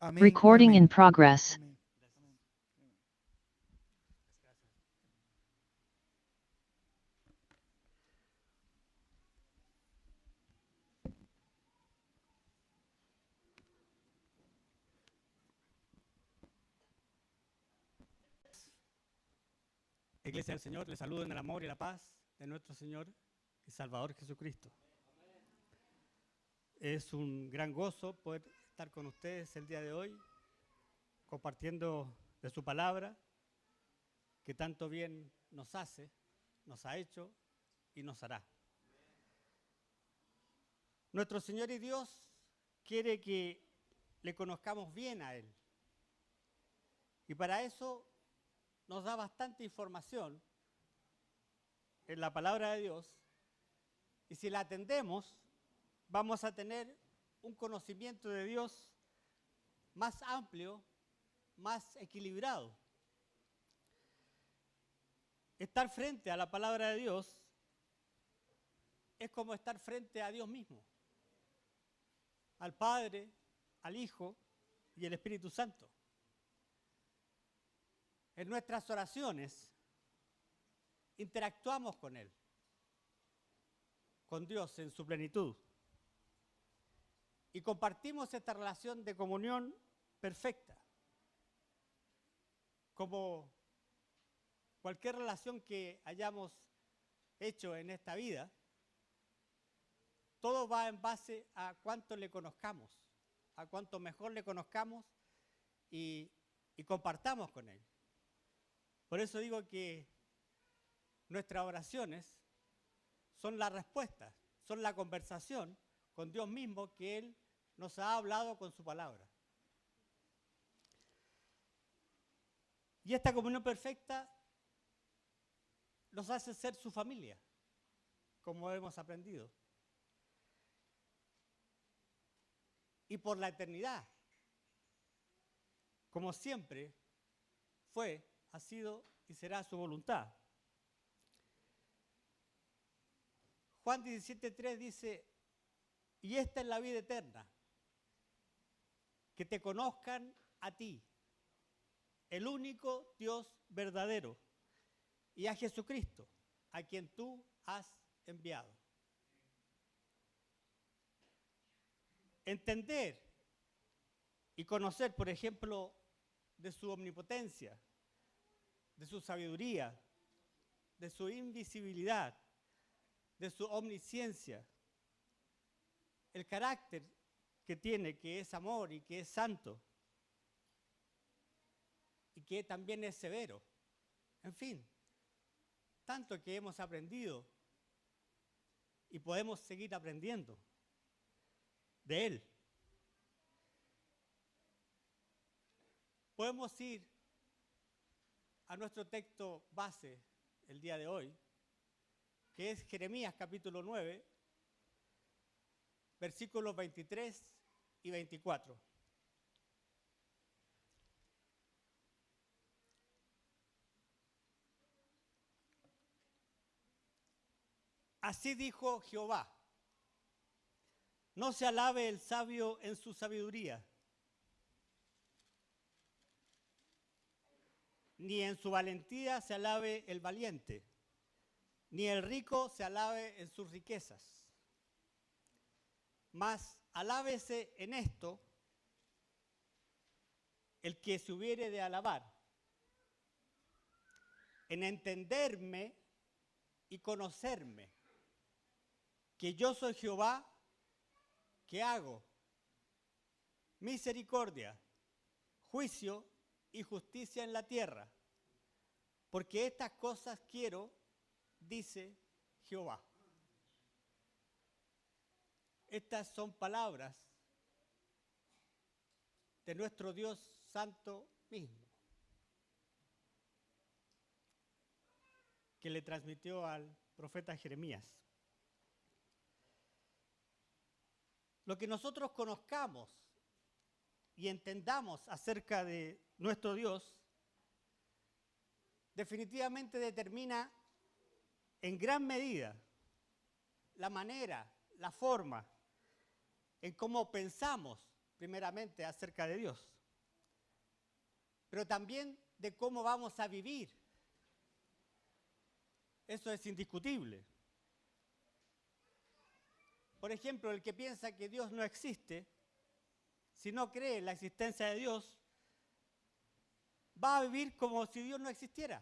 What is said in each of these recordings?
Amén. Recording Amén. in progress. Amén. Iglesia del Señor, les saludo en el amor y la paz de nuestro Señor y Salvador Jesucristo. Es un gran gozo poder estar con ustedes el día de hoy, compartiendo de su palabra, que tanto bien nos hace, nos ha hecho y nos hará. Nuestro Señor y Dios quiere que le conozcamos bien a Él. Y para eso nos da bastante información en la palabra de Dios. Y si la atendemos, vamos a tener un conocimiento de Dios más amplio, más equilibrado. Estar frente a la palabra de Dios es como estar frente a Dios mismo, al Padre, al Hijo y al Espíritu Santo. En nuestras oraciones interactuamos con Él, con Dios en su plenitud. Y compartimos esta relación de comunión perfecta. Como cualquier relación que hayamos hecho en esta vida, todo va en base a cuánto le conozcamos, a cuánto mejor le conozcamos y compartamos con Él. Por eso digo que nuestras oraciones son la respuesta, son la conversación con Dios mismo que Él nos ha hablado con su palabra. Y esta comunión perfecta nos hace ser su familia, como hemos aprendido. Y por la eternidad, como siempre fue, ha sido y será su voluntad. Juan 17:3 dice, y esta es la vida eterna, que te conozcan a ti, el único Dios verdadero, y a Jesucristo, a quien tú has enviado. Entender y conocer, por ejemplo, de su omnipotencia, de su sabiduría, de su invisibilidad, de su omnisciencia, el carácter que tiene, que es amor y que es santo, y que también es severo. En fin, tanto que hemos aprendido y podemos seguir aprendiendo de Él. Podemos ir a nuestro texto base el día de hoy, que es Jeremías capítulo 9, versículos 23 y 24. Así dijo Jehová, no se alabe el sabio en su sabiduría, ni en su valentía se alabe el valiente, ni el rico se alabe en sus riquezas. Mas alábese en esto el que se hubiere de alabar, en entenderme y conocerme, que yo soy Jehová, que hago misericordia, juicio y justicia en la tierra, porque estas cosas quiero, dice Jehová. Estas son palabras de nuestro Dios Santo mismo, que le transmitió al profeta Jeremías. Lo que nosotros conozcamos y entendamos acerca de nuestro Dios definitivamente determina en gran medida la manera, la forma en cómo pensamos primeramente acerca de Dios, pero también de cómo vamos a vivir. Eso es indiscutible. Por ejemplo, el que piensa que Dios no existe, si no cree en la existencia de Dios, va a vivir como si Dios no existiera.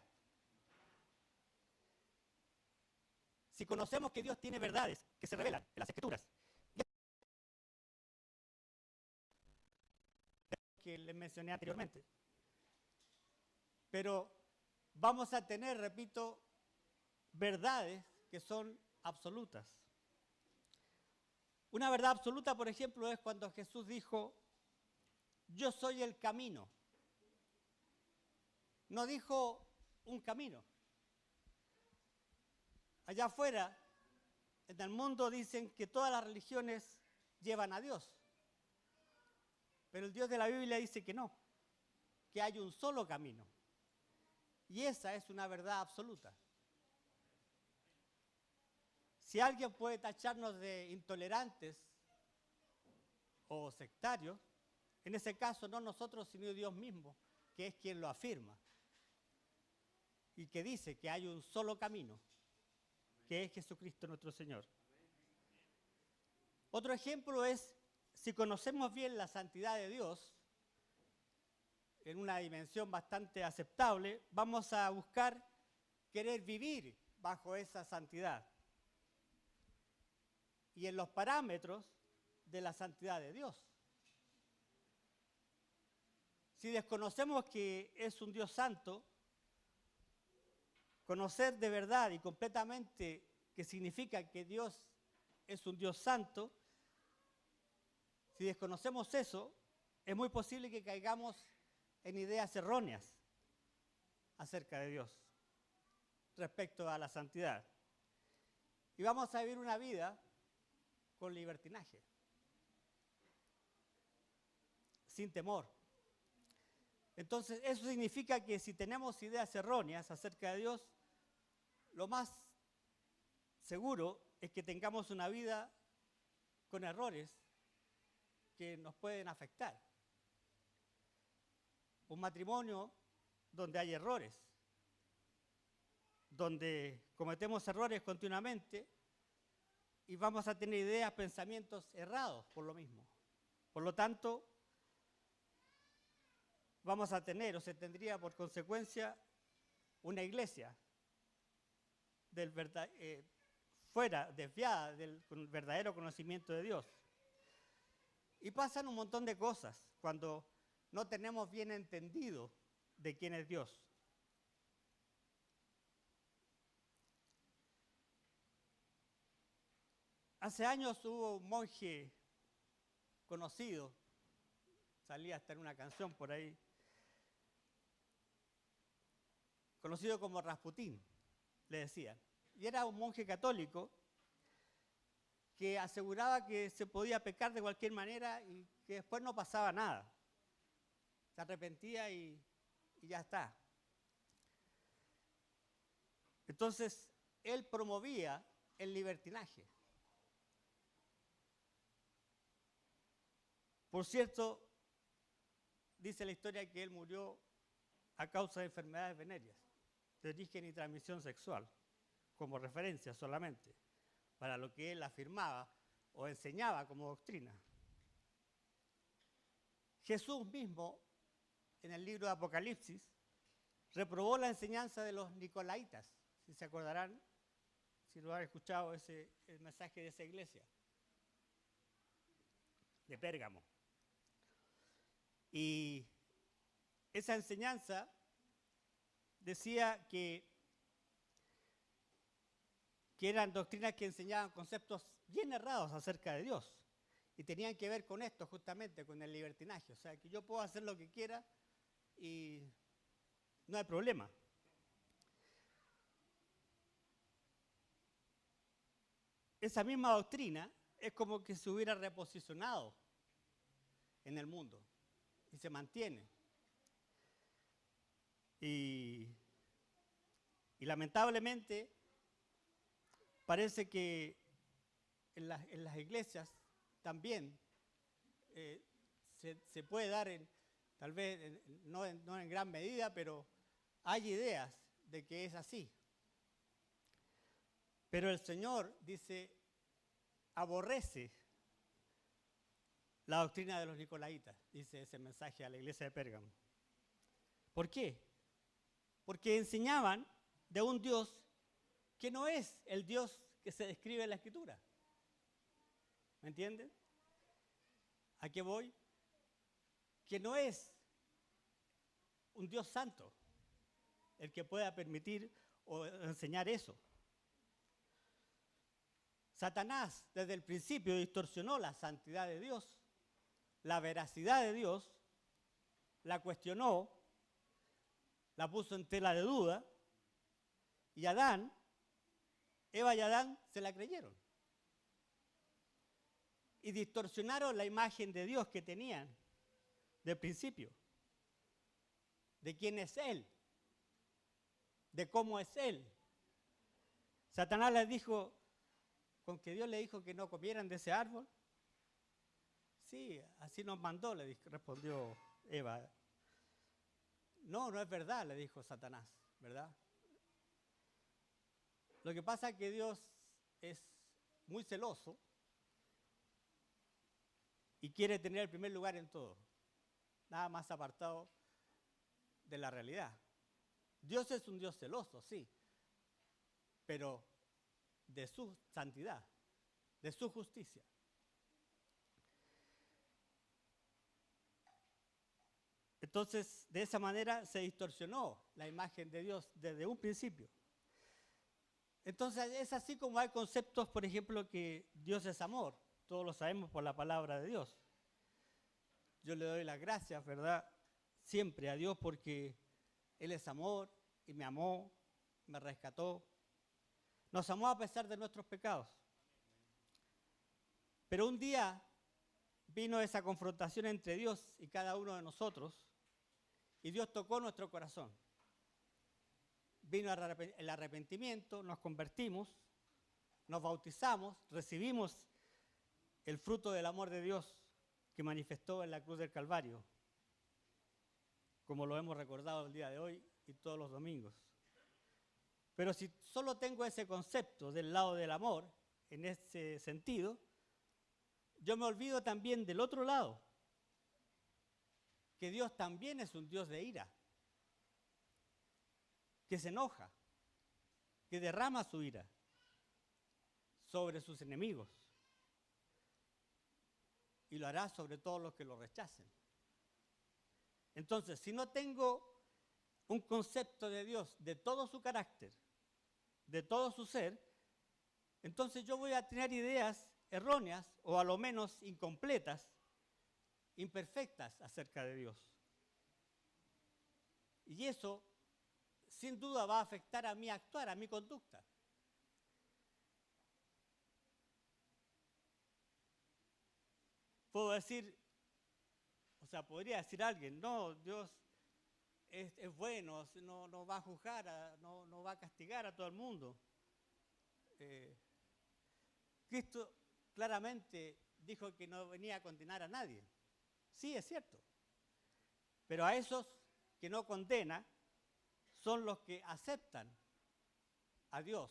Si conocemos que Dios tiene verdades que se revelan en las Escrituras, que les mencioné anteriormente, pero vamos a tener, repito, verdades que son absolutas. Una verdad absoluta, por ejemplo, es cuando Jesús dijo, yo soy el camino. No dijo un camino. Allá afuera, en el mundo, dicen que todas las religiones llevan a Dios. Pero el Dios de la Biblia dice que no, que hay un solo camino. Y esa es una verdad absoluta. Si alguien puede tacharnos de intolerantes o sectarios, en ese caso no nosotros, sino Dios mismo, que es quien lo afirma. Y que dice que hay un solo camino, que es Jesucristo nuestro Señor. Otro ejemplo es, si conocemos bien la santidad de Dios, en una dimensión bastante aceptable, vamos a buscar querer vivir bajo esa santidad y en los parámetros de la santidad de Dios. Si desconocemos que es un Dios santo, conocer de verdad y completamente que significa que Dios es un Dios santo, si desconocemos eso, es muy posible que caigamos en ideas erróneas acerca de Dios respecto a la santidad. Y vamos a vivir una vida con libertinaje, sin temor. Entonces, eso significa que si tenemos ideas erróneas acerca de Dios, lo más seguro es que tengamos una vida con errores que nos pueden afectar. Un matrimonio donde hay errores, donde cometemos errores continuamente y vamos a tener ideas, pensamientos errados por lo mismo. Por lo tanto, vamos a tener, o se tendría por consecuencia, una iglesia fuera, desviada del verdadero conocimiento de Dios. Y pasan un montón de cosas cuando no tenemos bien entendido de quién es Dios. Hace años hubo un monje conocido, salía hasta en una canción por ahí, conocido como Rasputín, le decían. Y era un monje católico que aseguraba que se podía pecar de cualquier manera y que después no pasaba nada. Se arrepentía y ya está. Entonces, él promovía el libertinaje. Por cierto, dice la historia que él murió a causa de enfermedades venéreas, de origen y transmisión sexual, como referencia solamente, para lo que él afirmaba o enseñaba como doctrina. Jesús mismo, en el libro de Apocalipsis, reprobó la enseñanza de los nicolaitas, si se acordarán, si lo han escuchado el mensaje de esa iglesia, de Pérgamo. Y esa enseñanza decía que eran doctrinas que enseñaban conceptos bien errados acerca de Dios. Y tenían que ver con esto, justamente, con el libertinaje. O sea, que yo puedo hacer lo que quiera y no hay problema. Esa misma doctrina es como que se hubiera reposicionado en el mundo y se mantiene. Y lamentablemente parece que en las iglesias también se puede dar, tal vez no en gran medida, pero hay ideas de que es así. Pero el Señor dice, aborrece la doctrina de los nicolaitas, dice ese mensaje a la iglesia de Pérgamo. ¿Por qué? Porque enseñaban de un Dios que no es el Dios que se describe en la Escritura. ¿Me entienden? ¿A qué voy? Que no es un Dios santo el que pueda permitir o enseñar eso. Satanás desde el principio distorsionó la santidad de Dios, la veracidad de Dios, la cuestionó, la puso en tela de duda, y Eva y Adán se la creyeron. Y distorsionaron la imagen de Dios que tenían del principio, de quién es Él, de cómo es Él. Satanás les dijo, con que Dios le dijo que no comieran de ese árbol. Sí, así nos mandó, respondió Eva. No, no es verdad, le dijo Satanás, ¿verdad? Lo que pasa es que Dios es muy celoso y quiere tener el primer lugar en todo, nada más apartado de la realidad. Dios es un Dios celoso, sí, pero de su santidad, de su justicia. Entonces, de esa manera se distorsionó la imagen de Dios desde un principio. Entonces, es así como hay conceptos, por ejemplo, que Dios es amor. Todos lo sabemos por la palabra de Dios. Yo le doy las gracias, ¿verdad? Siempre a Dios porque Él es amor y me amó, me rescató. Nos amó a pesar de nuestros pecados. Pero un día vino esa confrontación entre Dios y cada uno de nosotros y Dios tocó nuestro corazón. Vino el arrepentimiento, nos convertimos, nos bautizamos, recibimos el fruto del amor de Dios que manifestó en la cruz del Calvario, como lo hemos recordado el día de hoy y todos los domingos. Pero si solo tengo ese concepto del lado del amor, en ese sentido, yo me olvido también del otro lado, que Dios también es un Dios de ira, que se enoja, que derrama su ira sobre sus enemigos y lo hará sobre todos los que lo rechacen. Entonces, si no tengo un concepto de Dios, de todo su carácter, de todo su ser, entonces yo voy a tener ideas erróneas o a lo menos incompletas, imperfectas acerca de Dios. Y eso, sin duda, va a afectar a mi actuar, a mi conducta. Puedo decir, o sea, podría decir alguien, no, Dios es bueno, no va a juzgar, no va a castigar a todo el mundo. Cristo claramente dijo que no venía a condenar a nadie. Sí, es cierto. Pero a esos que no condena son los que aceptan a Dios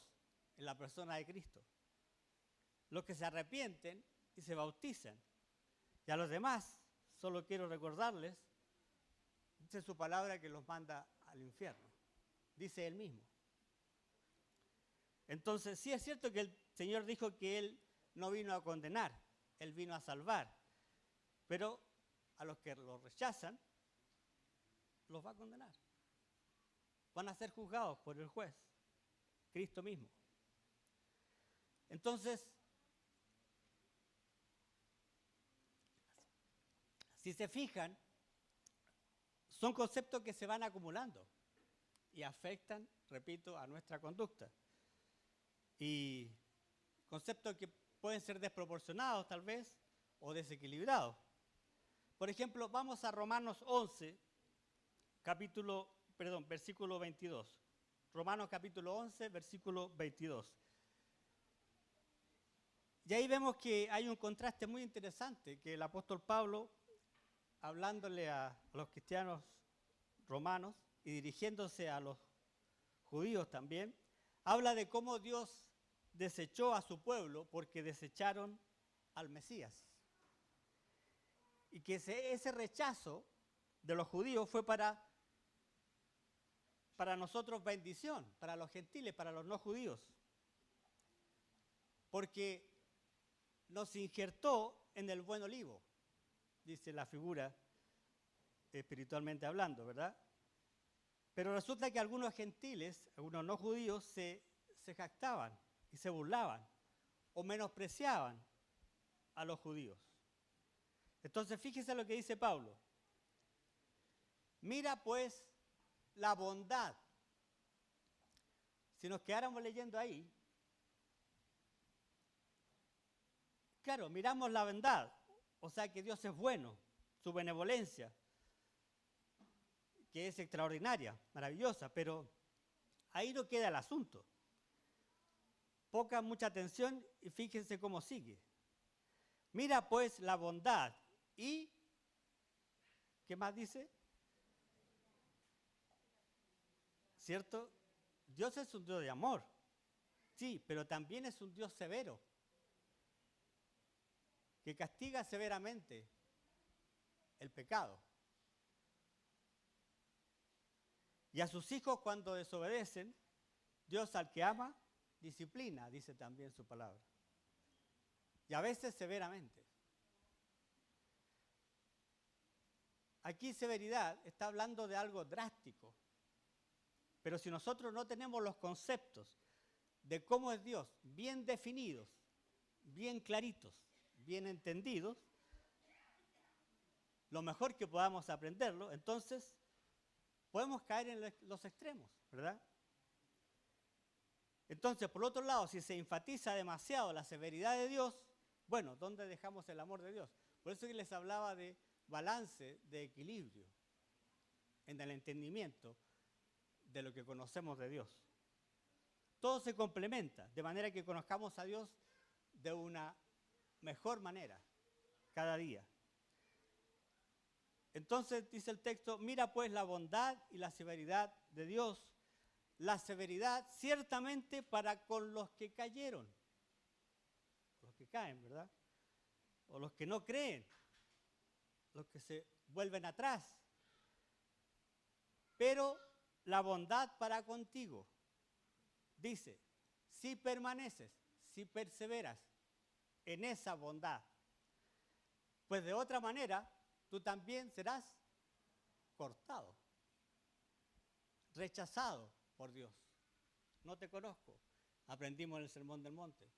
en la persona de Cristo. Los que se arrepienten y se bautizan. Y a los demás, solo quiero recordarles, dice su palabra que los manda al infierno. Dice él mismo. Entonces, sí es cierto que el Señor dijo que Él no vino a condenar, Él vino a salvar. Pero a los que lo rechazan, los va a condenar. Van a ser juzgados por el juez, Cristo mismo. Entonces, si se fijan, son conceptos que se van acumulando y afectan, repito, a nuestra conducta. Y conceptos que pueden ser desproporcionados tal vez o desequilibrados. Por ejemplo, vamos a Romanos 11, versículo 22. Romanos capítulo 11, versículo 22. Y ahí vemos que hay un contraste muy interesante que el apóstol Pablo hablándole a los cristianos romanos y dirigiéndose a los judíos también, habla de cómo Dios desechó a su pueblo porque desecharon al Mesías. Y que ese rechazo de los judíos fue para nosotros bendición, para los gentiles, para los no judíos. Porque nos injertó en el buen olivo, dice la figura espiritualmente hablando, ¿verdad? Pero resulta que algunos gentiles, algunos no judíos, se jactaban y se burlaban o menospreciaban a los judíos. Entonces fíjese lo que dice Pablo. Mira pues la bondad. Si nos quedáramos leyendo ahí, claro, miramos la bondad, o sea que Dios es bueno, su benevolencia, que es extraordinaria, maravillosa, pero ahí no queda el asunto. Pongan mucha atención y fíjense cómo sigue. Mira pues la bondad y, ¿qué más dice? ¿Cierto? Dios es un Dios de amor, sí, pero también es un Dios severo, que castiga severamente el pecado. Y a sus hijos cuando desobedecen, Dios al que ama, disciplina, dice también su palabra. Y a veces severamente. Aquí severidad está hablando de algo drástico. Pero si nosotros no tenemos los conceptos de cómo es Dios bien definidos, bien claritos, bien entendidos, lo mejor que podamos aprenderlo, entonces podemos caer en los extremos, ¿verdad? Entonces, por otro lado, si se enfatiza demasiado la severidad de Dios, bueno, ¿dónde dejamos el amor de Dios? Por eso que les hablaba de balance, de equilibrio en el entendimiento de lo que conocemos de Dios. Todo se complementa, de manera que conozcamos a Dios de una mejor manera, cada día. Entonces dice el texto, mira pues la bondad y la severidad de Dios. La severidad ciertamente para con los que cayeron, los que caen, ¿verdad? O los que no creen, los que se vuelven atrás. Pero la bondad para contigo, dice, si permaneces, si perseveras en esa bondad, pues de otra manera tú también serás cortado, rechazado por Dios. No te conozco, aprendimos en el Sermón del Monte.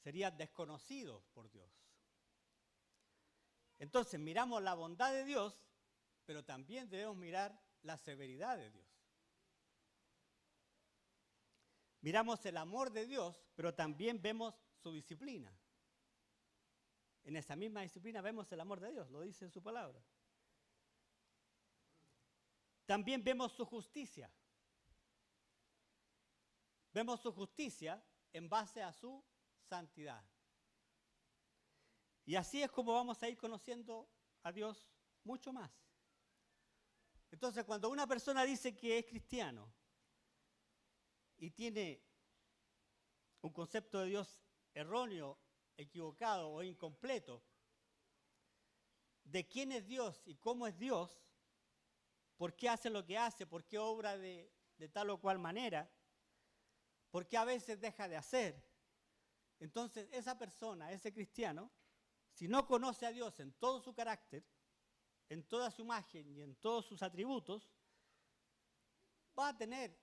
Serías desconocido por Dios. Entonces miramos la bondad de Dios, pero también debemos mirar la severidad de Dios. Miramos el amor de Dios, pero también vemos su disciplina. En esa misma disciplina vemos el amor de Dios, lo dice en su palabra. También vemos su justicia. Vemos su justicia en base a su santidad. Y así es como vamos a ir conociendo a Dios mucho más. Entonces, cuando una persona dice que es cristiano y tiene un concepto de Dios erróneo, equivocado o incompleto, de quién es Dios y cómo es Dios, por qué hace lo que hace, por qué obra de tal o cual manera, por qué a veces deja de hacer. Entonces, esa persona, ese cristiano, si no conoce a Dios en todo su carácter, en toda su imagen y en todos sus atributos, va a tener,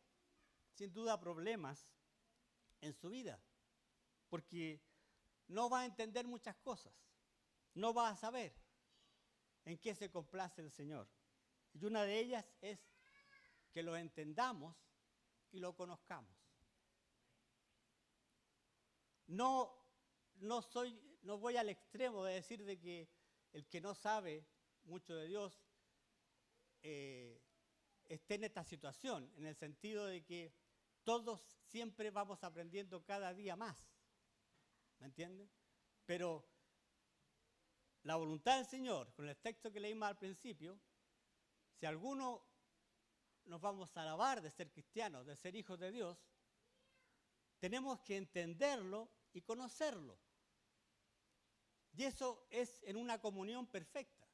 sin duda, problemas en su vida, porque no va a entender muchas cosas, no va a saber en qué se complace el Señor. Y una de ellas es que lo entendamos y lo conozcamos. No voy al extremo de decir de que el que no sabe mucho de Dios esté en esta situación, en el sentido de que todos siempre vamos aprendiendo cada día más, ¿me entienden? Pero la voluntad del Señor, con el texto que leímos al principio, si alguno nos vamos a alabar de ser cristianos, de ser hijos de Dios, tenemos que entenderlo y conocerlo. Y eso es en una comunión perfecta.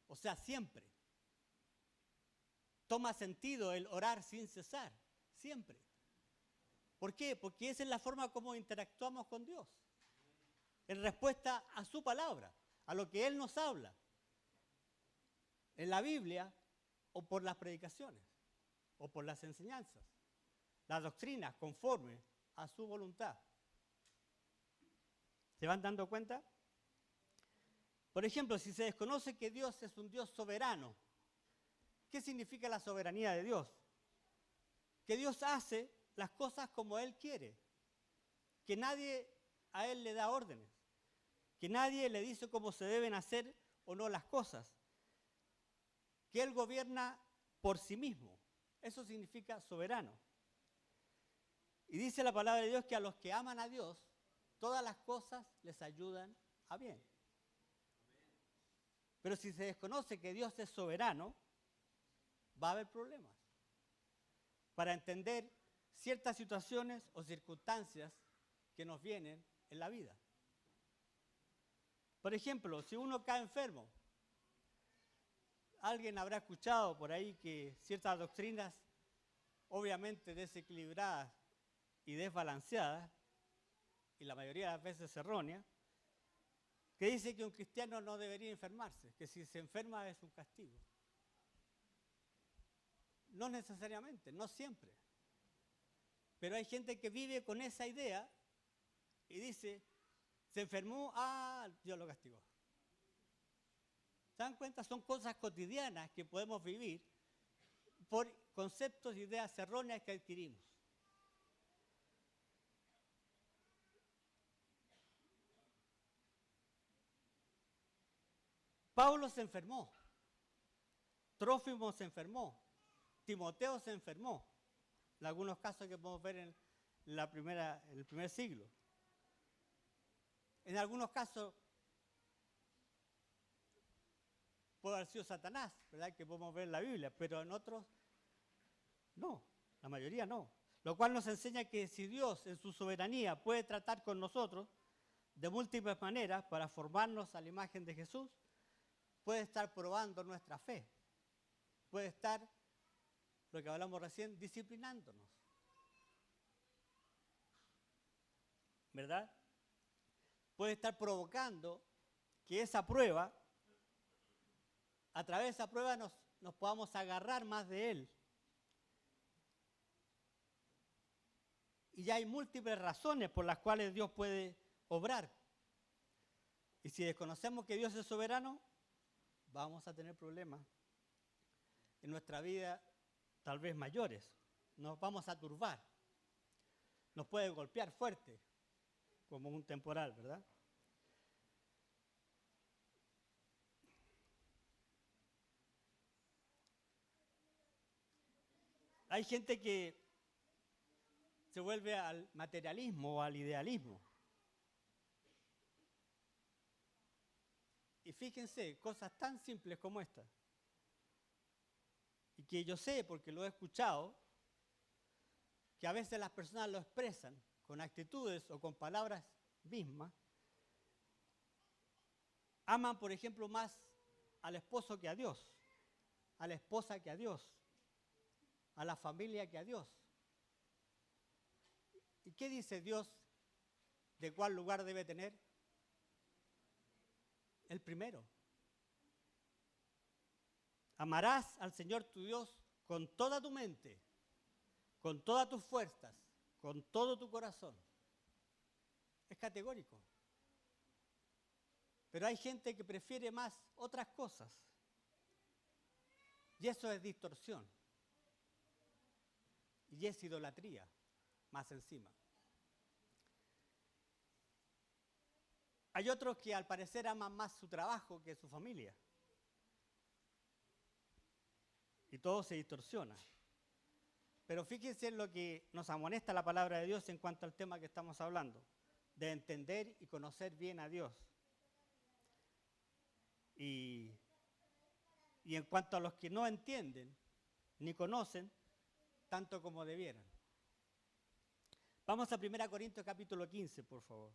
O sea, siempre. Toma sentido el orar sin cesar, siempre. ¿Por qué? Porque esa es la forma como interactuamos con Dios. En respuesta a su palabra, a lo que Él nos habla. En la Biblia o por las predicaciones o por las enseñanzas. Las doctrinas conforme a su voluntad. ¿Se van dando cuenta? Por ejemplo, si se desconoce que Dios es un Dios soberano, ¿qué significa la soberanía de Dios? Que Dios hace las cosas como Él quiere, que nadie a Él le da órdenes, que nadie le dice cómo se deben hacer o no las cosas, que Él gobierna por sí mismo. Eso significa soberano. Y dice la palabra de Dios que a los que aman a Dios, todas las cosas les ayudan a bien. Pero si se desconoce que Dios es soberano, va a haber problemas para entender ciertas situaciones o circunstancias que nos vienen en la vida. Por ejemplo, si uno cae enfermo, alguien habrá escuchado por ahí que ciertas doctrinas, obviamente desequilibradas y desbalanceadas, y la mayoría de las veces erróneas, que dice que un cristiano no debería enfermarse, que si se enferma es un castigo. No necesariamente, no siempre. Pero hay gente que vive con esa idea y dice, se enfermó, Dios lo castigó. ¿Se dan cuenta? Son cosas cotidianas que podemos vivir por conceptos e ideas erróneas que adquirimos. Pablo se enfermó, Trófimo se enfermó, Timoteo se enfermó, en algunos casos que podemos ver en el primer siglo. En algunos casos puede haber sido Satanás, ¿verdad? Que podemos ver en la Biblia, pero en otros no, la mayoría no. Lo cual nos enseña que si Dios en su soberanía puede tratar con nosotros de múltiples maneras para formarnos a la imagen de Jesús, puede estar probando nuestra fe, puede estar, lo que hablamos recién, disciplinándonos. ¿Verdad? Puede estar provocando que esa prueba, a través de esa prueba nos podamos agarrar más de Él. Y ya hay múltiples razones por las cuales Dios puede obrar. Y si desconocemos que Dios es soberano, vamos a tener problemas en nuestra vida, tal vez mayores. Nos vamos a turbar. Nos puede golpear fuerte, como un temporal, ¿verdad? Hay gente que se vuelve al materialismo o al idealismo. Y fíjense, cosas tan simples como esta. Y que yo sé, porque lo he escuchado, que a veces las personas lo expresan con actitudes o con palabras mismas. Aman, por ejemplo, más al esposo que a Dios, a la esposa que a Dios, a la familia que a Dios. ¿Y qué dice Dios de cuál lugar debe tener? El primero. Amarás al Señor tu Dios con toda tu mente, con todas tus fuerzas, con todo tu corazón. Es categórico. Pero hay gente que prefiere más otras cosas. Y eso es distorsión. Y es idolatría, más encima. Hay otros que al parecer aman más su trabajo que su familia. Y todo se distorsiona. Pero fíjense en lo que nos amonesta la palabra de Dios en cuanto al tema que estamos hablando, de entender y conocer bien a Dios. y en cuanto a los que no entienden ni conocen, tanto como debieran. Vamos a 1 Corintios capítulo 15, por favor.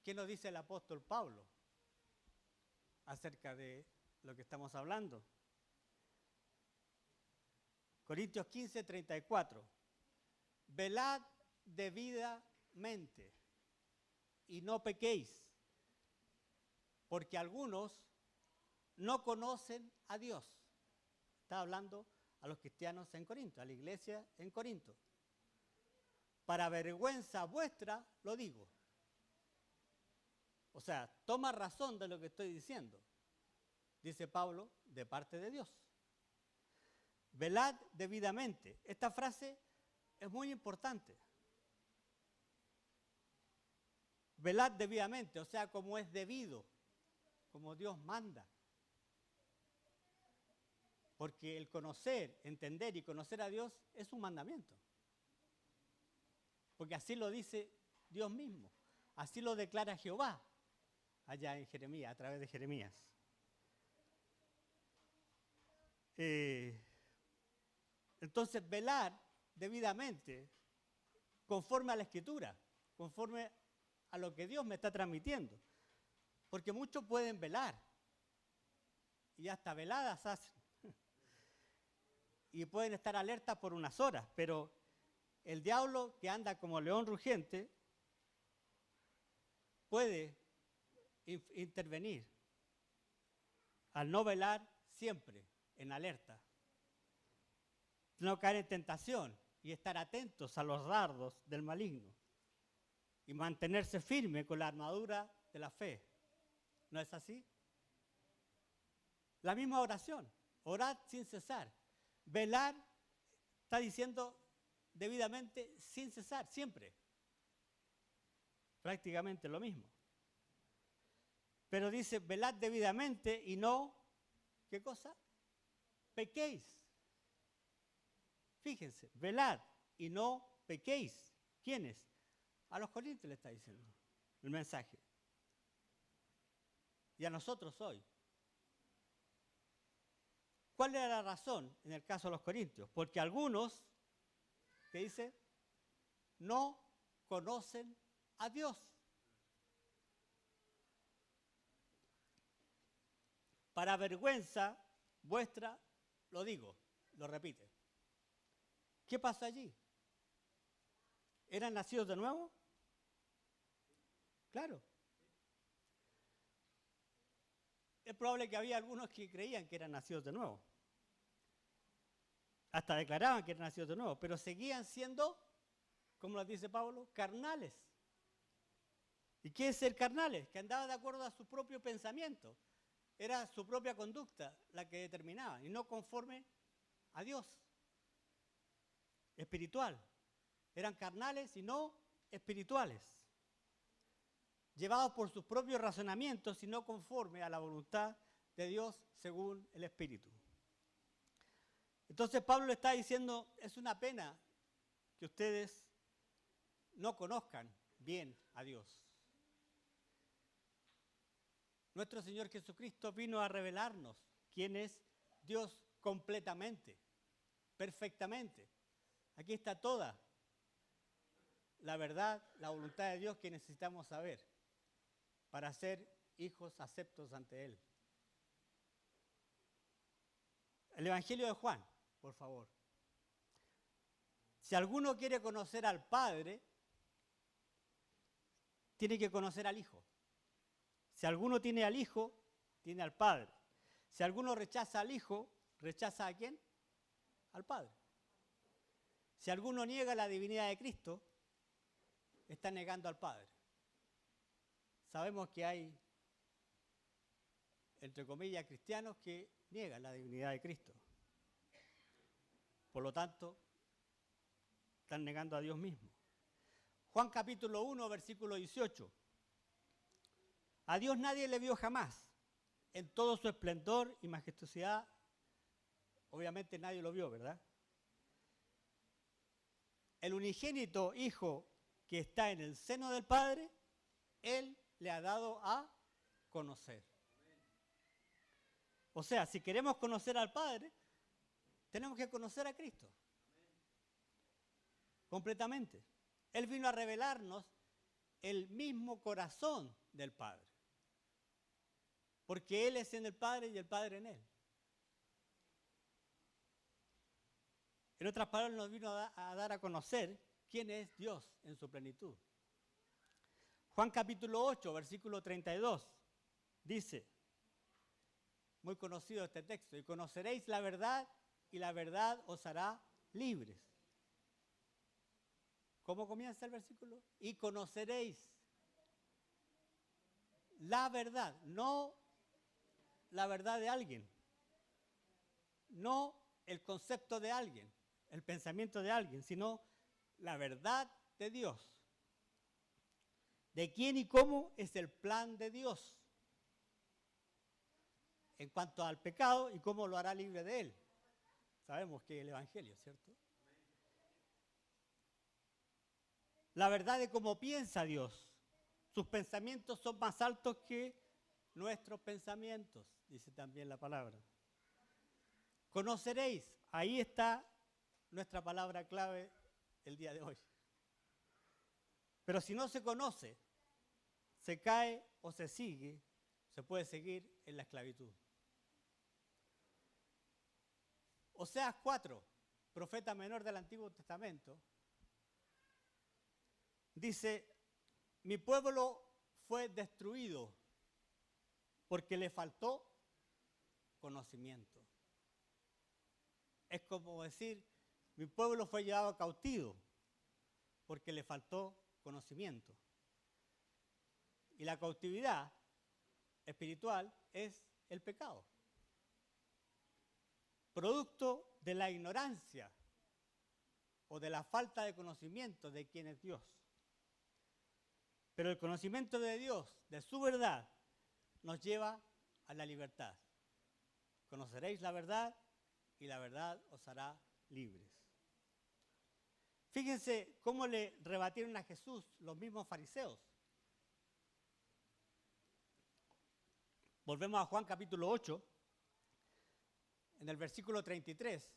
¿Qué nos dice el apóstol Pablo acerca de lo que estamos hablando? Corintios 15, 34. Velad debidamente y no pequéis, porque algunos no conocen a Dios. Está hablando a los cristianos en Corinto, a la iglesia en Corinto. Para vergüenza vuestra lo digo. O sea, toma razón de lo que estoy diciendo, dice Pablo, de parte de Dios. Velad debidamente. Esta frase es muy importante. Velad debidamente, o sea, como es debido, como Dios manda. Porque el conocer, entender y conocer a Dios es un mandamiento. Porque así lo dice Dios mismo. Así lo declara Jehová allá en Jeremías, a través de Jeremías. Entonces, velar debidamente, conforme a la Escritura, conforme a lo que Dios me está transmitiendo. Porque muchos pueden velar, y hasta veladas hacen, y pueden estar alertas por unas horas, pero el diablo que anda como león rugiente puede intervenir al no velar siempre en alerta, no caer en tentación y estar atentos a los dardos del maligno y mantenerse firme con la armadura de la fe. ¿No es así? La misma oración, orad sin cesar. Velar está diciendo debidamente sin cesar, siempre. Prácticamente lo mismo. Pero dice, velad debidamente y no, ¿qué cosa? Pequéis. Fíjense, velad y no pequéis. ¿Quiénes? A los corintios le está diciendo el mensaje. Y a nosotros hoy. ¿Cuál era la razón en el caso de los corintios? Porque algunos, ¿qué dice? No conocen a Dios. Para vergüenza vuestra, lo digo, lo repite. ¿Qué pasó allí? ¿Eran nacidos de nuevo? Claro. Es probable que había algunos que creían que eran nacidos de nuevo. Hasta declaraban que eran nacidos de nuevo, pero seguían siendo, como lo dice Pablo, carnales. ¿Y qué es ser carnales? Que andaban de acuerdo a su propio pensamiento. Era su propia conducta la que determinaba, y no conforme a Dios. Espiritual. Eran carnales y no espirituales. Llevados por sus propios razonamientos y no conforme a la voluntad de Dios según el Espíritu. Entonces Pablo le está diciendo, es una pena que ustedes no conozcan bien a Dios. Nuestro Señor Jesucristo vino a revelarnos quién es Dios completamente, perfectamente. Aquí está toda la verdad, la voluntad de Dios que necesitamos saber para ser hijos aceptos ante Él. El Evangelio de Juan, por favor. Si alguno quiere conocer al Padre, tiene que conocer al Hijo. Si alguno tiene al Hijo, tiene al Padre. Si alguno rechaza al Hijo, ¿rechaza a quién? Al Padre. Si alguno niega la divinidad de Cristo, está negando al Padre. Sabemos que hay, entre comillas, cristianos que niegan la divinidad de Cristo. Por lo tanto, están negando a Dios mismo. Juan capítulo 1, versículo 18. A Dios nadie le vio jamás. En todo su esplendor y majestuosidad, obviamente nadie lo vio, ¿verdad? El unigénito Hijo que está en el seno del Padre, Él le ha dado a conocer. O sea, si queremos conocer al Padre, tenemos que conocer a Cristo. Completamente. Él vino a revelarnos el mismo corazón del Padre. Porque Él es en el Padre y el Padre en Él. En otras palabras, nos vino a dar a conocer quién es Dios en su plenitud. Juan capítulo 8, versículo 32, dice, muy conocido este texto, y conoceréis la verdad y la verdad os hará libres. ¿Cómo comienza el versículo? Y conoceréis la verdad, no la verdad de alguien, no el concepto de alguien, el pensamiento de alguien, sino la verdad de Dios. ¿De quién y cómo es el plan de Dios en cuanto al pecado y cómo lo hará libre de él? Sabemos que es el Evangelio, ¿cierto? La verdad de cómo piensa Dios. Sus pensamientos son más altos que nuestros pensamientos, dice también la palabra. Conoceréis, ahí está nuestra palabra clave el día de hoy. Pero si no se conoce, se cae o se sigue, se puede seguir en la esclavitud. Oseas 4, profeta menor del Antiguo Testamento, dice, mi pueblo fue destruido porque le faltó conocimiento. Es como decir, mi pueblo fue llevado cautivo porque le faltó conocimiento. Y la cautividad espiritual es el pecado. Producto de la ignorancia o de la falta de conocimiento de quién es Dios. Pero el conocimiento de Dios, de su verdad, nos lleva a la libertad. Conoceréis la verdad y la verdad os hará libres. Fíjense cómo le rebatieron a Jesús los mismos fariseos. Volvemos a Juan capítulo 8, en el versículo 33,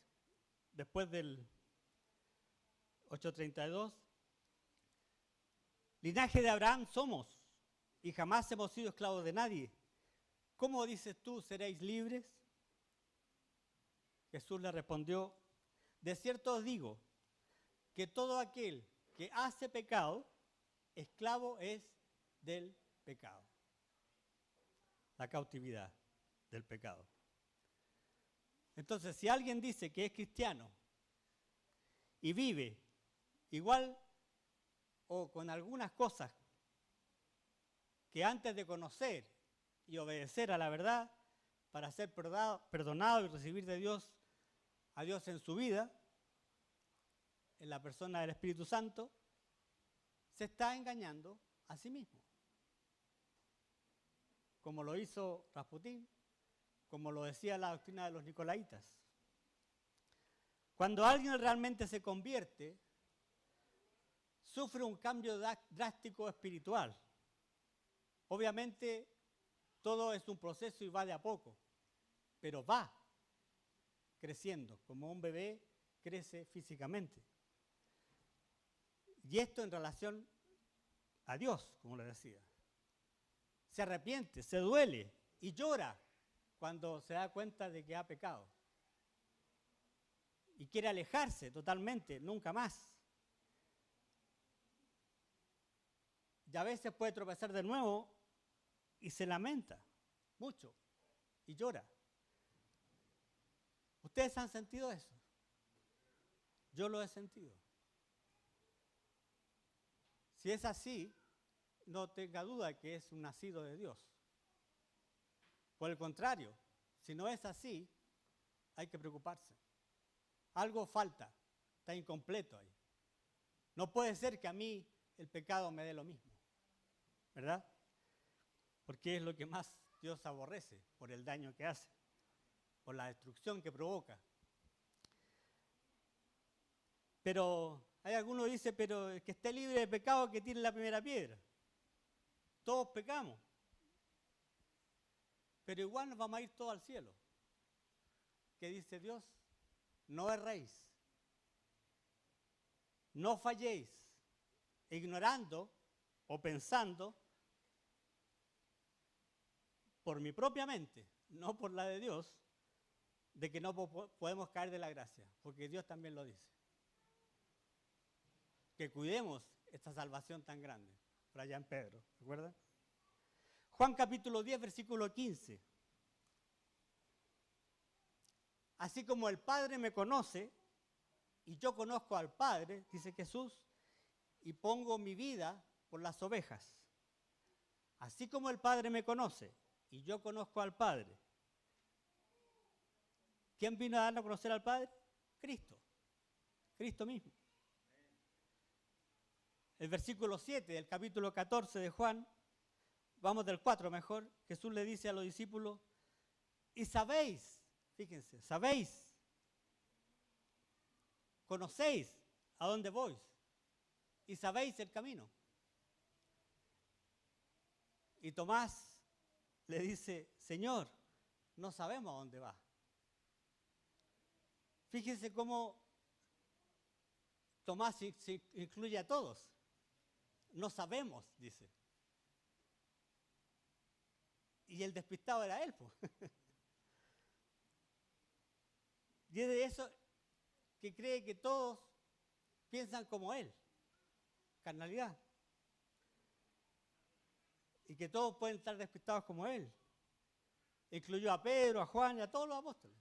después del 8:32. Linaje de Abraham somos y jamás hemos sido esclavos de nadie. ¿Cómo dices tú, seréis libres? Jesús le respondió, de cierto os digo, que todo aquel que hace pecado, esclavo es del pecado. La cautividad del pecado. Entonces, si alguien dice que es cristiano y vive igual o con algunas cosas que antes de conocer y obedecer a la verdad para ser perdonado y recibir de Dios a Dios en su vida, en la persona del Espíritu Santo, se está engañando a sí mismo. Como lo hizo Rasputín, como lo decía la doctrina de los nicolaitas. Cuando alguien realmente se convierte, sufre un cambio drástico espiritual. Obviamente, todo es un proceso y va de a poco, pero va creciendo, como un bebé crece físicamente. Y esto en relación a Dios, como le decía. Se arrepiente, se duele y llora cuando se da cuenta de que ha pecado. Y quiere alejarse totalmente, nunca más. Y a veces puede tropezar de nuevo y se lamenta mucho y llora. ¿Ustedes han sentido eso? Yo lo he sentido. Si es así, no tenga duda que es un nacido de Dios. Por el contrario, si no es así, hay que preocuparse. Algo falta, está incompleto ahí. No puede ser que a mí el pecado me dé lo mismo, ¿verdad? Porque es lo que más Dios aborrece, por el daño que hace, por la destrucción que provoca. Pero hay algunos que dicen, pero el que esté libre de pecado, que tire la primera piedra. Todos pecamos. pero igual nos vamos a ir todos al cielo. ¿Qué dice Dios? No erréis, no falléis, ignorando o pensando por mi propia mente, no por la de Dios, de que no podemos caer de la gracia, porque Dios también lo dice. Que cuidemos esta salvación tan grande, por allá en Pedro, ¿recuerdan? Juan capítulo 10, versículo 15. Así como el Padre me conoce y yo conozco al Padre, dice Jesús, y pongo mi vida por las ovejas. Así como el Padre me conoce y yo conozco al Padre. ¿Quién vino a darnos a conocer al Padre? Cristo. Cristo mismo. El versículo 7 del capítulo 14 de Juan, vamos del 4 mejor, Jesús le dice a los discípulos, y sabéis, fíjense, sabéis, conocéis a dónde voy y sabéis el camino. Y Tomás le dice, Señor, no sabemos a dónde va. Fíjense cómo Tomás se incluye a todos. No sabemos, dice. Y el despistado era él, pues. Y es de eso que cree que todos piensan como él. Carnalidad. Y que todos pueden estar despistados como él. Incluyó a Pedro, a Juan y a todos los apóstoles.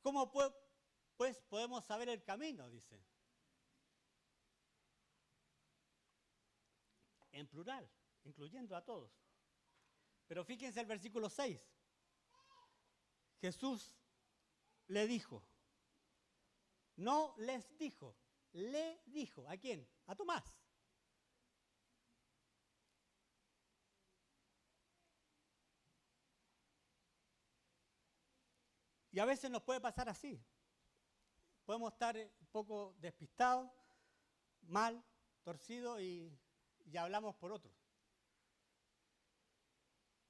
¿Cómo pues podemos saber el camino? Dice. En plural, incluyendo a todos. Pero fíjense el versículo 6. Jesús le dijo, no les dijo, le dijo. ¿A quién? A Tomás. Y a veces nos puede pasar así. Podemos estar un poco despistados, mal, torcidos y hablamos por otros.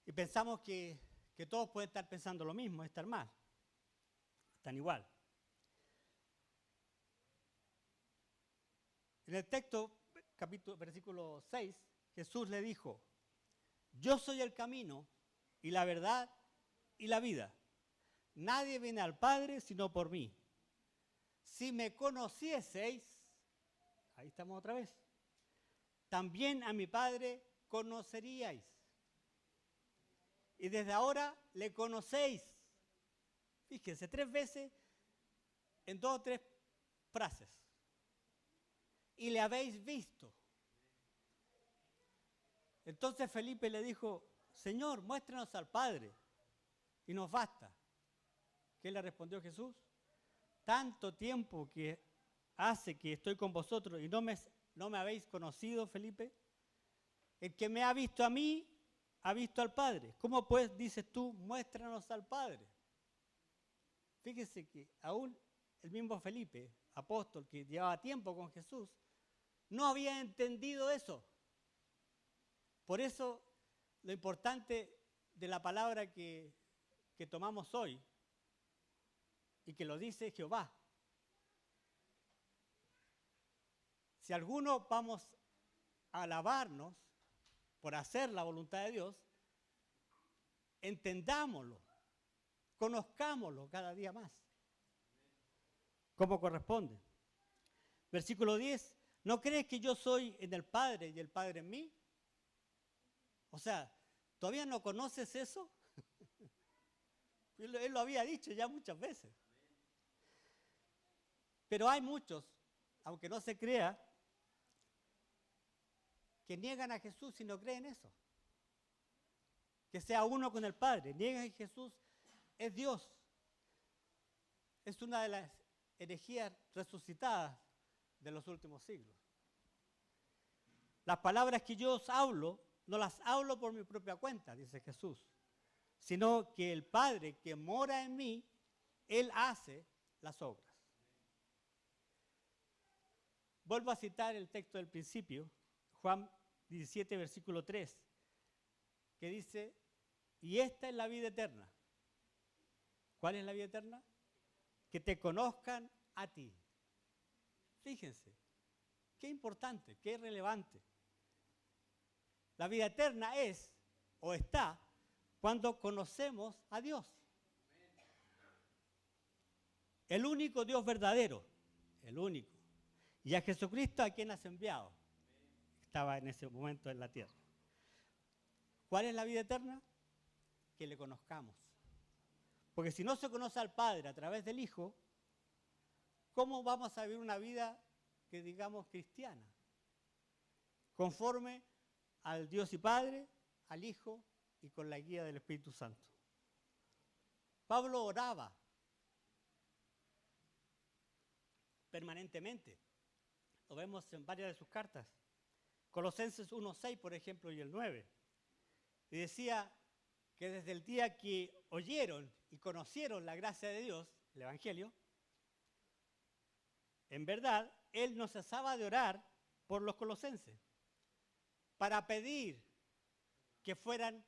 Y pensamos que todos pueden estar pensando lo mismo, estar mal. Están igual. En el texto, versículo 6, Jesús le dijo, yo soy el camino y la verdad y la vida. Nadie viene al Padre sino por mí. Si me conocieseis, ahí estamos otra vez, también a mi Padre conoceríais. Y desde ahora le conocéis. Fíjense, 3 veces en 2 o 3 frases. Y le habéis visto. Entonces Felipe le dijo, Señor, muéstranos al Padre y nos basta. ¿Qué le respondió Jesús? Tanto tiempo que hace que estoy con vosotros y no me habéis conocido, Felipe. El que me ha visto a mí, ha visto al Padre. ¿Cómo pues dices tú, muéstranos al Padre? Fíjese que aún el mismo Felipe, apóstol que llevaba tiempo con Jesús, no había entendido eso. Por eso lo importante de la palabra que tomamos hoy y que lo dice Jehová. Si algunos vamos a alabarnos por hacer la voluntad de Dios, entendámoslo, conozcámoslo cada día más, como corresponde. Versículo 10, ¿no crees que yo soy en el Padre y el Padre en mí? O sea, ¿todavía no conoces eso? Él lo había dicho ya muchas veces. Pero hay muchos, aunque no se crea, que niegan a Jesús y no creen eso. Que sea uno con el Padre. Niegan que Jesús es Dios. Es una de las herejías resucitadas de los últimos siglos. Las palabras que yo os hablo, no las hablo por mi propia cuenta, dice Jesús, sino que el Padre que mora en mí, Él hace las obras. Vuelvo a citar el texto del principio, Juan 17, versículo 3, que dice, Y esta es la vida eterna. ¿Cuál es la vida eterna? Que te conozcan a ti. Fíjense, qué importante, qué relevante. La vida eterna es o está cuando conocemos a Dios. El único Dios verdadero, el único. Y a Jesucristo a quien has enviado. Estaba en ese momento en la tierra. ¿Cuál es la vida eterna? Que le conozcamos. Porque si no se conoce al Padre a través del Hijo, ¿cómo vamos a vivir una vida que digamos cristiana? Conforme al Dios y Padre, al Hijo y con la guía del Espíritu Santo. Pablo oraba permanentemente. Lo vemos en varias de sus cartas. Colosenses 1:6, por ejemplo, y el 9. Y decía que desde el día que oyeron y conocieron la gracia de Dios, el Evangelio, en verdad, él no cesaba de orar por los colosenses para pedir que fueran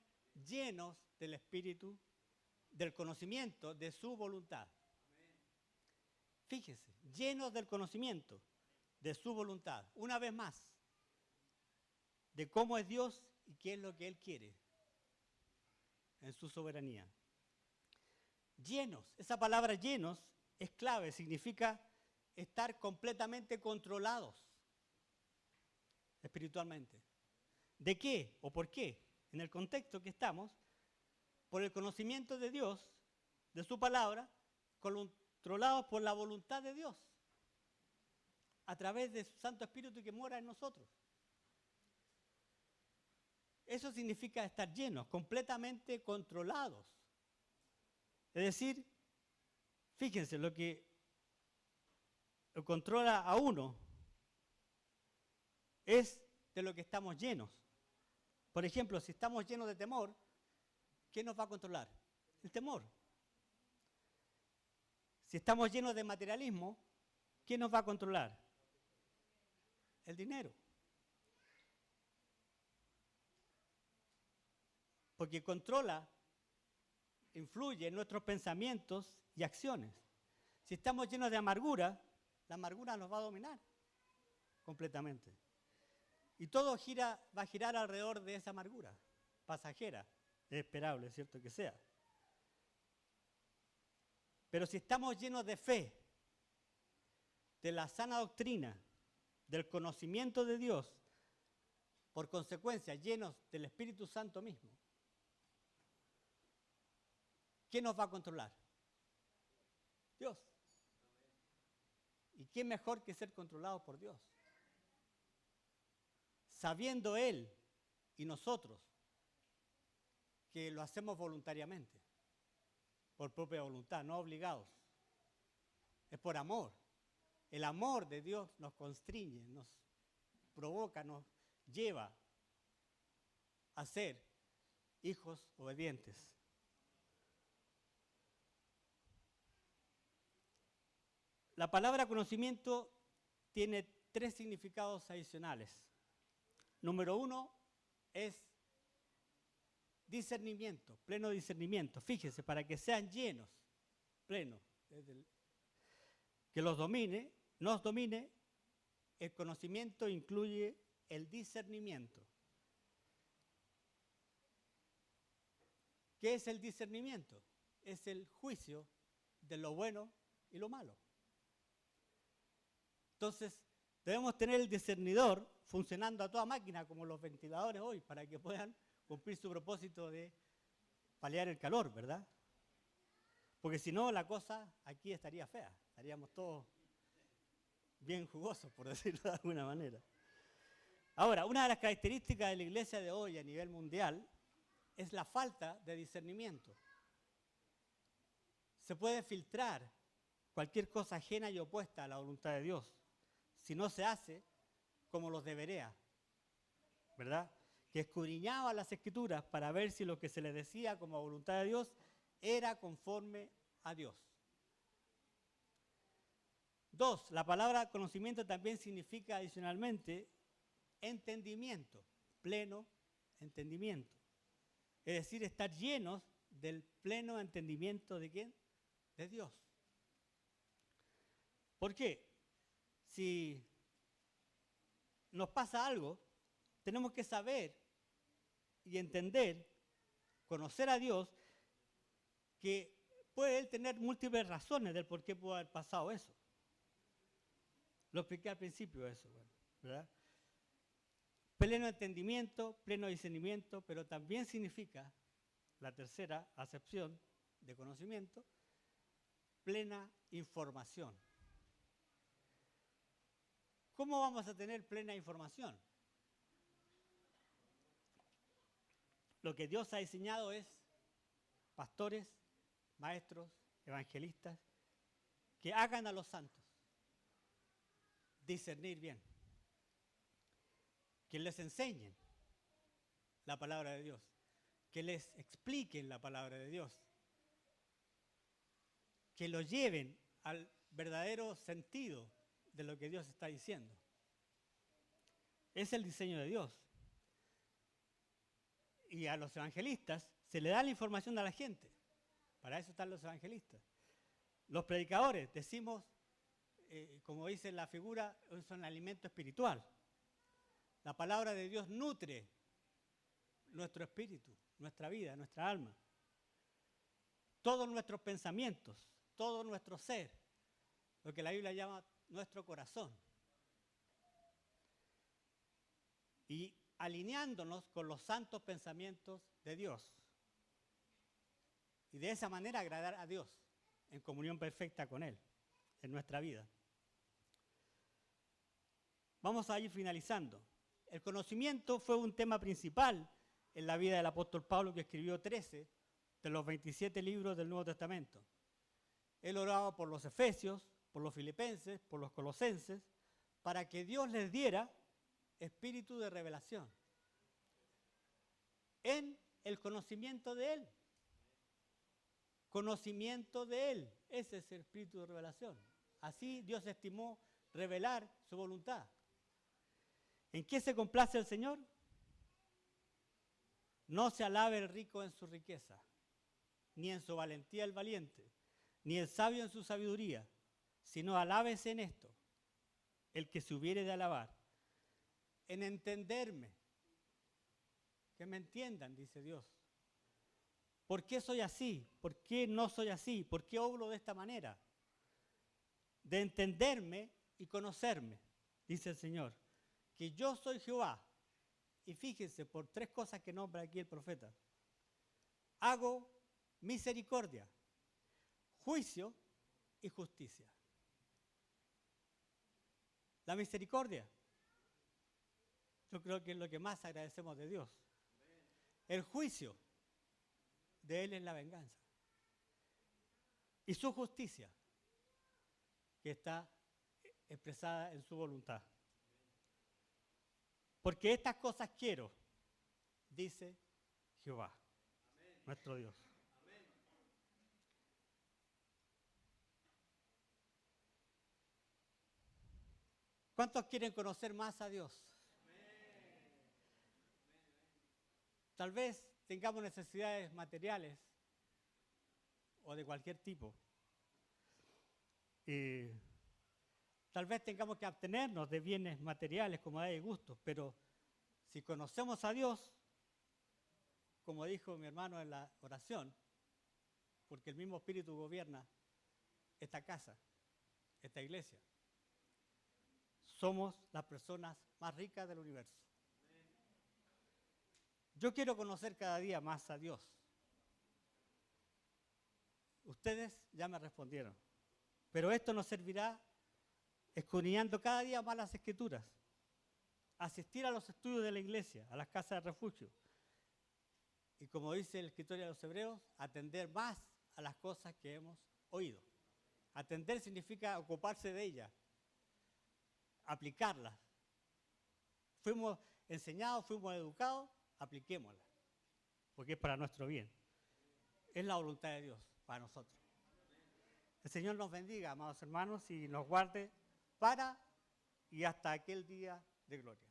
llenos del Espíritu, del conocimiento de su voluntad. Fíjese, llenos del conocimiento de su voluntad. Una vez más, de cómo es Dios y qué es lo que Él quiere en su soberanía. Llenos, esa palabra llenos es clave, significa estar completamente controlados espiritualmente. ¿De qué o por qué? En el contexto que estamos, por el conocimiento de Dios, de su palabra, controlados por la voluntad de Dios, a través de su Santo Espíritu que mora en nosotros. Eso significa estar llenos, completamente controlados. Es decir, fíjense, lo que lo controla a uno es de lo que estamos llenos. Por ejemplo, si estamos llenos de temor, ¿qué nos va a controlar? El temor. Si estamos llenos de materialismo, ¿qué nos va a controlar? El dinero. Porque controla, influye en nuestros pensamientos y acciones. Si estamos llenos de amargura, la amargura nos va a dominar completamente. Y todo va a girar alrededor de esa amargura, pasajera, es esperable, es cierto que sea. Pero si estamos llenos de fe, de la sana doctrina, del conocimiento de Dios, por consecuencia, llenos del Espíritu Santo mismo, ¿quién nos va a controlar? Dios. ¿Y qué mejor que ser controlados por Dios? Sabiendo Él y nosotros que lo hacemos voluntariamente, por propia voluntad, no obligados. Es por amor. El amor de Dios nos constriñe, nos provoca, nos lleva a ser hijos obedientes. La palabra conocimiento tiene 3 significados adicionales. Número 1 es discernimiento, pleno discernimiento. Fíjense, para que sean llenos, plenos, que los domine, nos domine, el conocimiento incluye el discernimiento. ¿Qué es el discernimiento? Es el juicio de lo bueno y lo malo. Entonces, debemos tener el discernidor funcionando a toda máquina, como los ventiladores hoy, para que puedan cumplir su propósito de paliar el calor, ¿verdad? Porque si no, la cosa aquí estaría fea. Estaríamos todos bien jugosos, por decirlo de alguna manera. Ahora, una de las características de la iglesia de hoy a nivel mundial es la falta de discernimiento. Se puede filtrar cualquier cosa ajena y opuesta a la voluntad de Dios si no se hace como los de Berea, ¿verdad? Que escudriñaba las Escrituras para ver si lo que se le decía como voluntad de Dios era conforme a Dios. 2, la palabra conocimiento también significa adicionalmente entendimiento, pleno entendimiento. Es decir, estar llenos del pleno entendimiento ¿de quién? De Dios. ¿Por qué? Si nos pasa algo, tenemos que saber y entender, conocer a Dios, que puede Él tener múltiples razones del por qué pudo haber pasado eso. Lo expliqué al principio de eso, ¿verdad? Pleno entendimiento, pleno discernimiento, pero también significa, la tercera acepción de conocimiento, plena información. ¿Cómo vamos a tener plena información? Lo que Dios ha diseñado es pastores, maestros, evangelistas, que hagan a los santos discernir bien, que les enseñen la palabra de Dios, que les expliquen la palabra de Dios, que lo lleven al verdadero sentido de lo que Dios está diciendo. Es el diseño de Dios. Y a los evangelistas se le da la información a la gente. Para eso están los evangelistas. Los predicadores, decimos, como dice la figura, son alimento espiritual. La palabra de Dios nutre nuestro espíritu, nuestra vida, nuestra alma. Todos nuestros pensamientos, todo nuestro ser, lo que la Biblia llama nuestro corazón. Y alineándonos con los santos pensamientos de Dios. Y de esa manera agradar a Dios en comunión perfecta con Él en nuestra vida. Vamos a ir finalizando. El conocimiento fue un tema principal en la vida del apóstol Pablo, que escribió 13 de los 27 libros del Nuevo Testamento. Él oraba por los efesios, por los filipenses, por los colosenses, para que Dios les diera espíritu de revelación en el conocimiento de Él. Conocimiento de Él, ese es el espíritu de revelación. Así Dios estimó revelar su voluntad. ¿En qué se complace el Señor? No se alabe el rico en su riqueza, ni en su valentía el valiente, ni el sabio en su sabiduría, sino alábese en esto, el que se hubiere de alabar, en entenderme, que me entiendan, dice Dios. ¿Por qué soy así? ¿Por qué no soy así? ¿Por qué obro de esta manera? De entenderme y conocerme, dice el Señor, que yo soy Jehová. Y fíjense, por 3 cosas que nombra aquí el profeta. Hago misericordia, juicio y justicia. La misericordia, yo creo que es lo que más agradecemos de Dios. El juicio, de Él es la venganza. Y su justicia, que está expresada en su voluntad. Porque estas cosas quiero, dice Jehová, amén, nuestro Dios. Amén. ¿Cuántos quieren conocer más a Dios? Amén. Tal vez tengamos necesidades materiales o de cualquier tipo. Tal vez tengamos que abstenernos de bienes materiales, comodidades y gustos, pero si conocemos a Dios, como dijo mi hermano en la oración, porque el mismo Espíritu gobierna esta casa, esta iglesia, somos las personas más ricas del universo. Yo quiero conocer cada día más a Dios. Ustedes ya me respondieron, pero esto nos servirá escudriñando cada día más las Escrituras, asistir a los estudios de la iglesia, a las casas de refugio, y como dice el escritor de los Hebreos, atender más a las cosas que hemos oído. Atender significa ocuparse de ellas, aplicarlas. Fuimos enseñados, fuimos educados, apliquémoslas, porque es para nuestro bien. Es la voluntad de Dios para nosotros. El Señor nos bendiga, amados hermanos, y nos guarde para y hasta aquel día de gloria.